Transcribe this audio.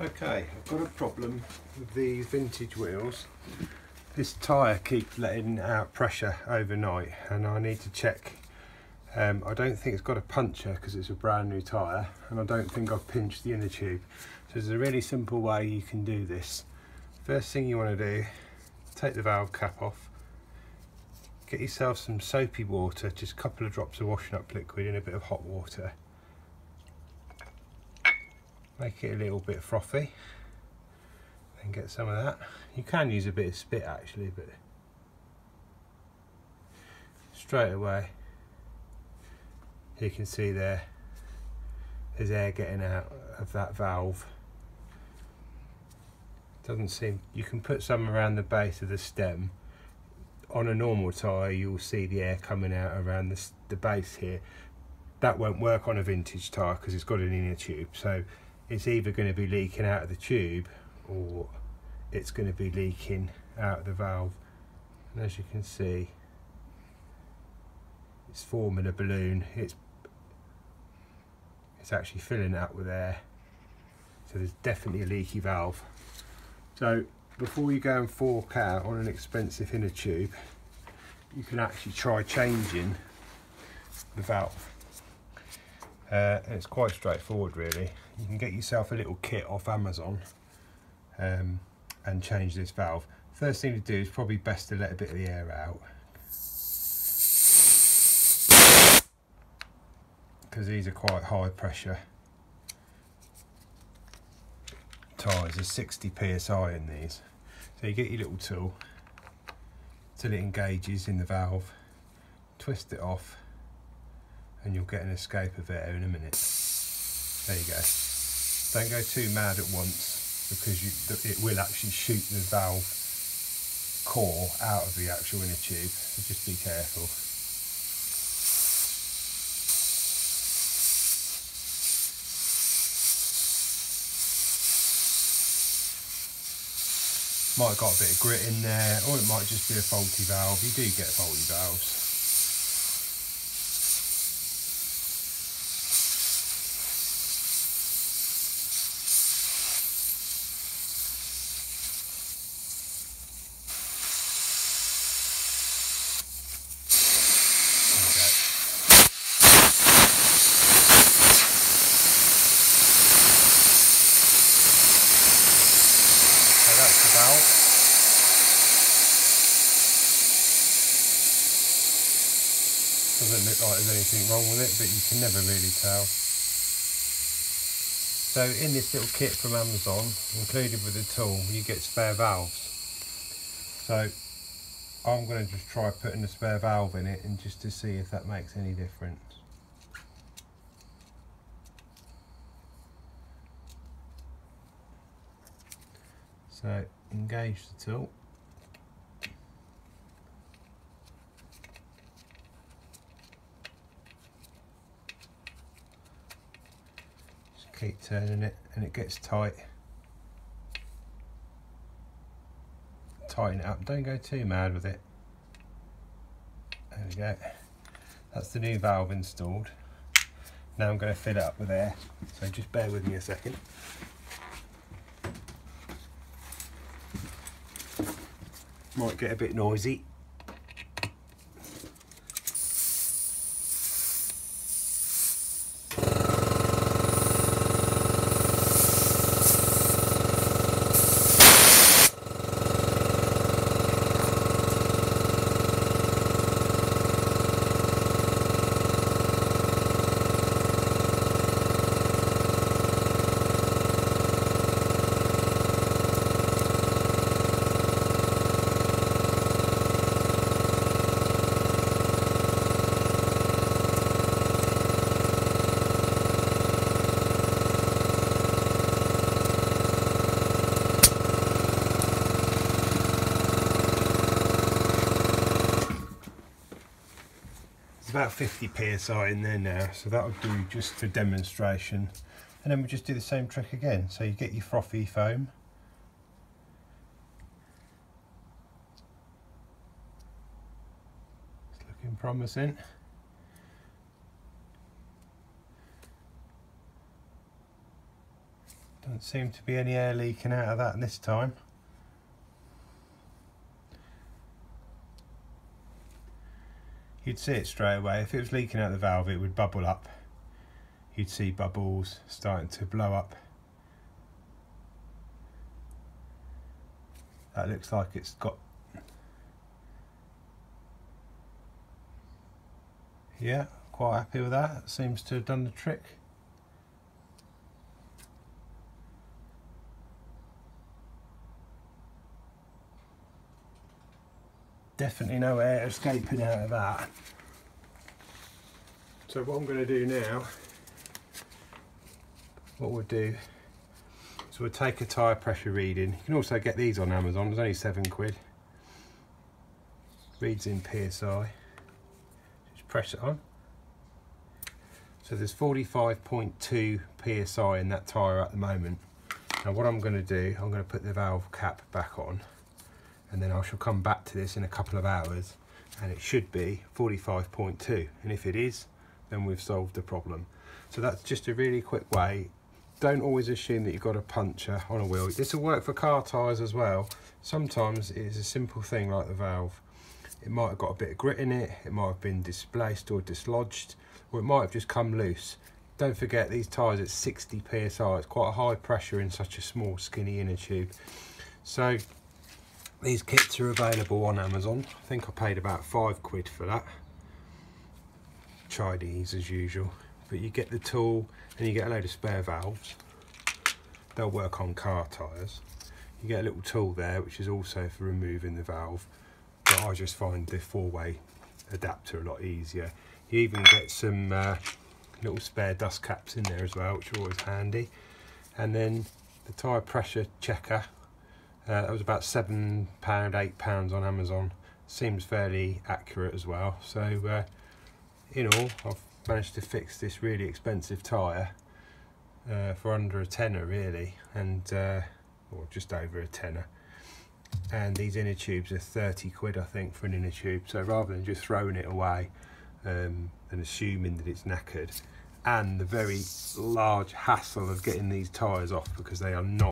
Okay, I've got a problem with these vintage wheels. This tyre keeps letting out pressure overnight and I need to check. I don't think it's got a puncture because it's a brand new tyre, and I don't think I've pinched the inner tube. So there's a really simple way you can do this. First thing you want to do, take the valve cap off, get yourself some soapy water, just a couple of drops of washing up liquid in a bit of hot water. Make it a little bit frothy, then get some of that. You can use a bit of spit actually, but straight away you can see there's air getting out of that valve. Doesn't seem, you can put some around the base of the stem. On a normal tyre you'll see the air coming out around the base here. That won't work on a vintage tyre because it's got an inner tube, so it's either going to be leaking out of the tube or it's going to be leaking out of the valve. And as you can see, it's forming a balloon. It's actually filling up with air, so there's definitely a leaky valve. So before you go and fork out on an expensive inner tube, you can actually try changing the valve. And it's quite straightforward really. You can get yourself a little kit off Amazon and change this valve. First thing to do is probably best to let a bit of the air out, because these are quite high pressure tyres. There's 60 psi in these. So you get your little tool till it engages in the valve, twist it off, and you'll get an escape of air in a minute. There you go. Don't go too mad at once, because it will actually shoot the valve core out of the actual inner tube, so just be careful. Might have got a bit of grit in there, or it might just be a faulty valve. You do get faulty valves. That's the valve. Doesn't look like there's anything wrong with it, but you can never really tell. So in this little kit from Amazon, included with the tool, you get spare valves. So I'm going to just try putting a spare valve in it, and just to see if that makes any difference. So engage the tool. Just keep turning it and it gets tight. Tighten it up, don't go too mad with it. There we go. That's the new valve installed. Now I'm going to fill it up with air, so just bear with me a second. Might get a bit noisy. About 50 psi in there now, so that'll do just for demonstration. And then we'll just do the same trick again. So you get your frothy foam, it's looking promising. Doesn't seem to be any air leaking out of that this time. You'd see it straight away. If it was leaking out the valve, it would bubble up. You'd see bubbles starting to blow up. That looks like it's got, yeah, quite happy with that. It seems to have done the trick. Definitely no air escaping out of that. So what I'm going to do now, what we'll do is we'll take a tyre pressure reading. You can also get these on Amazon, there's only £7. Reads in PSI. Just press it on. So there's 45.2 PSI in that tyre at the moment. Now what I'm going to do, I'm going to put the valve cap back on, and then I shall come back to this in a couple of hours, and it should be 45.2, and if it is, then we've solved the problem. So that's just a really quick way. Don't always assume that you've got a puncture on a wheel. This will work for car tyres as well. Sometimes it is a simple thing like the valve. It might have got a bit of grit in it, it might have been displaced or dislodged, or it might have just come loose. Don't forget, these tyres at 60 PSI, it's quite a high pressure in such a small skinny inner tube. So these kits are available on Amazon. I think I paid about £5 for that. Chinese as usual, but you get the tool and you get a load of spare valves. They'll work on car tyres. You get a little tool there which is also for removing the valve, but I just find the 4-way adapter a lot easier. You even get some little spare dust caps in there as well, which are always handy. And then the tyre pressure checker, that was about £7, £8 on Amazon. Seems fairly accurate as well. So in all, I've managed to fix this really expensive tyre for under a tenner really, and or just over a tenner. And these inner tubes are £30 I think for an inner tube. So rather than just throwing it away and assuming that it's knackered, and the very large hassle of getting these tyres off because they are not